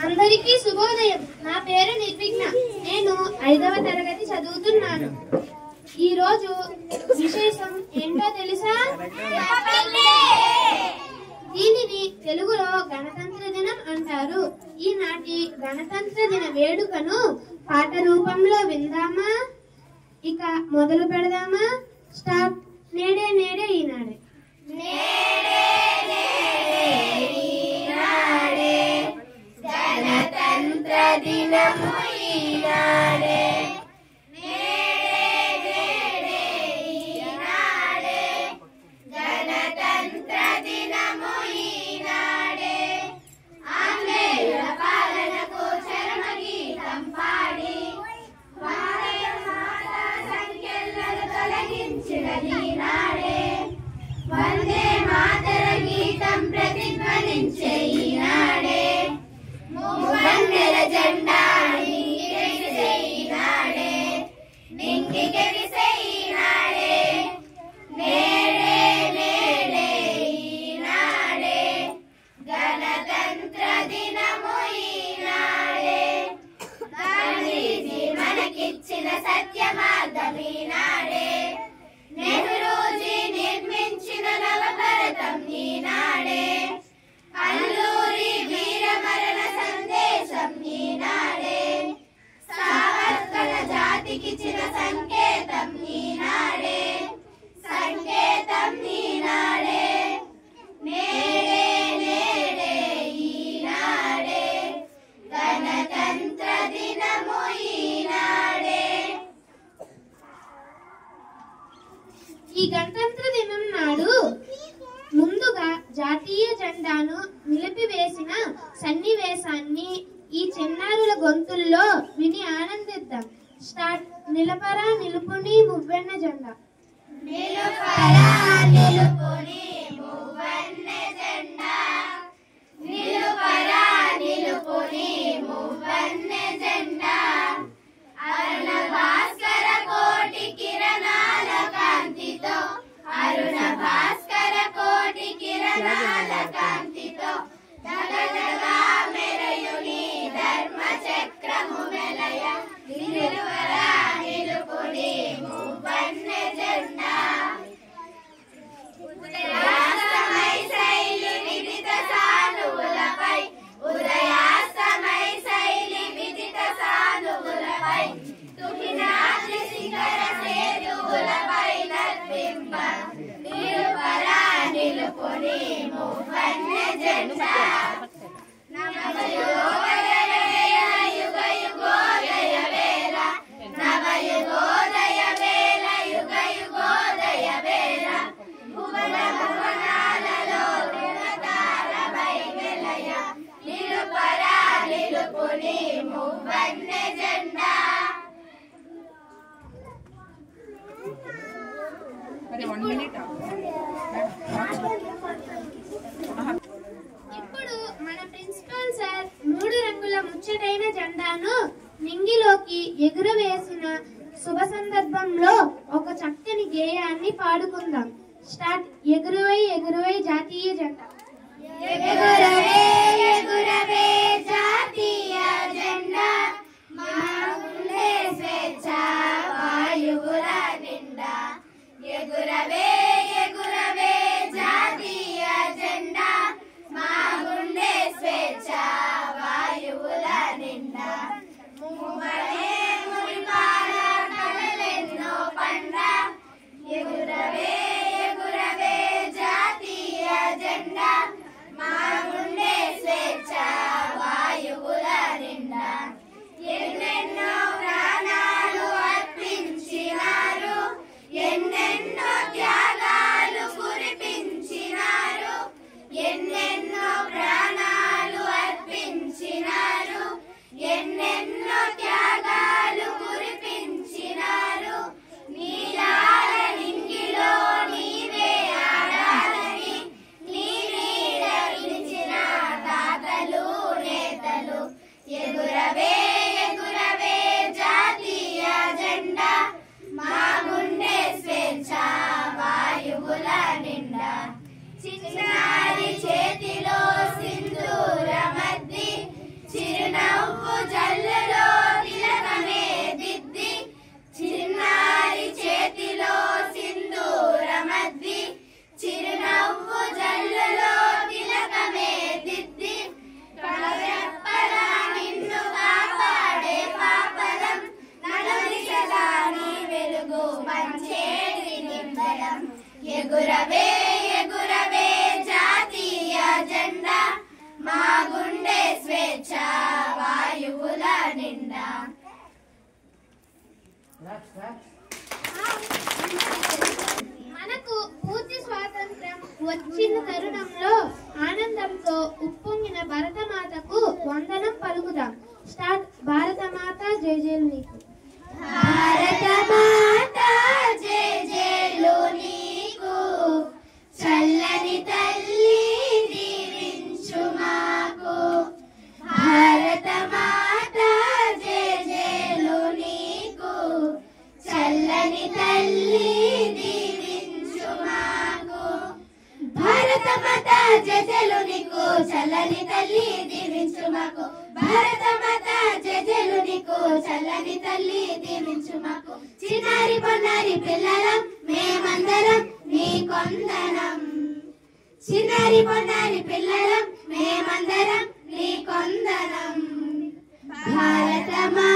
అందరికీ శుభోదయం. నా పేరు నిర్విఘ్న. నేను 5వ తరగతి చదువుతున్నాను. ఈ రోజు విశేషం ఏంటో తెలుసా? దీనిని తెలుగులో గణతంత్ర దినం అంటారు. ఈనాటి గణతంత్ర దిన వేడుకను పాట రూపంలో విందామా? ఇక మొదలు పెడదామా? స్టార్ట్. నేడే నేడే ఈనాడే. గణతంత్ర దినము ఈనాడే. గణతంత్ర దినము ఈనాడే. ఆంగ్లేయుల పాలనకు చరమగీతం పాడి భారత మాత సంఖ్యలను తొలగించినది ఈనాడే. వందే మాతర గీతం ప్రతిధ్వనించే ఈనాడే. మూవన్నెల జెండాని ఎగిసే ఈనాడే. నింగికెగిసే ఈనాడే. నేడే నేడే ఈనాడే. గణతంత్ర దినము ఈనాడే. గాంధీజీ మనకిచ్చిన సత్య మార్గం ఈనాడే. నెహ్రూజీ నిర్మించిన నవభారతం ఈనాడే. అల్లూరి వీరమరణ సందేశం ఈనాడే. సావర్కర జాతికిచ్చిన సంకేతం ఈనాడే. సంకేతం ఈనాడే. నేడే నేడే ఈనాడే. గణతంత్ర దినము ఈనాడే. ఈ గణతంత్ర దినం నాడు ముందుగా జాతీయ జెండాను నిలిపివేసిన సన్నివేశాన్ని ఈ చిన్నారుల గొంతుల్లో విని ఆనందిద్దాం. స్టార్ట్. నిలపరా నిలుపుని మువ్వెన్న జెండా. నిలపరా నిలుపుని మువ్వెన్న జెండా. నిలపరా నిలుపుని మువ్వెన్న జెండా. అరుణ భాస్కర కోటి కిరణాల కాంతితో. అరుణ భాస్కర కోటి కిరణాల కాంతితో. జగజగా మెరయుని ధర్మ చక్రము మెలయ. నిలువరా నిలుపుని మువ్వెన్న జెండా. ఉదయాస్తమై శైలి విదిత సానువులపై. ఉదయాస్తమై శైలి విదిత సానువులపై. తుహినాద్రి శిఖర సేతువులపై నర్పింప. నిలుపరా నిలుపుని మువ్వెన్న జెండా. నవయుగోదయ యుగ యుగోదయ వేళ. నవయుగోదయ వేళ యుగ యుగోదయ వేళ. భువన భువనాలలో దినతారమై వెలయ. నిలుపరా నిలుపుని మువ్వెన్న జెండా. ఇప్పుడు మన ప్రిన్సిపల్ సార్ 3 రంగుల ముచ్చటైన జెండాను నింగిలోకి ఎగురవేసిన శుభ సందర్భంలో ఒక చక్కని గేయాన్ని పాడుకుందాం. స్టార్ట్. ఎగురవై ఎగురవై జాతీయ జెండా. ఎగురవే ఎగురవే జాతీయ జెండా. మా గుండె స్వేచ్ఛ వాయువుల నిండా. ఎగురవే ఎగురవే జాతీయ జెండా. మా గుండె స్వేచ్ఛ వాయువుల నిండా. మువ్వనే మురిపాల కలలెన్నో పండ. ఎగురవే ఎగురవే జాతీయ జెండా. మా జెండా మా గుండె స్వేచ్ఛ వాయువుల నిండా. మనకు పూర్తి స్వాతంత్ర్యం వచ్చిన తరుణంలో ఆనందంతో ఉప్పొంగిన భరతమాతకు వందనం పలుకుదాం. స్టార్ట్. భారతమాత జై జైలు నీకు. భారతమాత జై జైలు నీకు, చల్లని తల్లి దీవించు మాకు. భారతమాత జై జైలు నీకు, చల్లని తల్లి దీవించు మాకు. భారతమాత జై జైలు నీకు, చల్లని తల్లి దీవించు మాకు. భారతమాత జై జైలు నీకు, చల్లని తల్లి దీవించు మాకు. చిన్నారి పొన్నారి పిల్లలం మేమందరం నీ కొందనం. చిన్నారి పొన్నారి పిల్లలం మేమందరం నీ కొందనం. భారతమా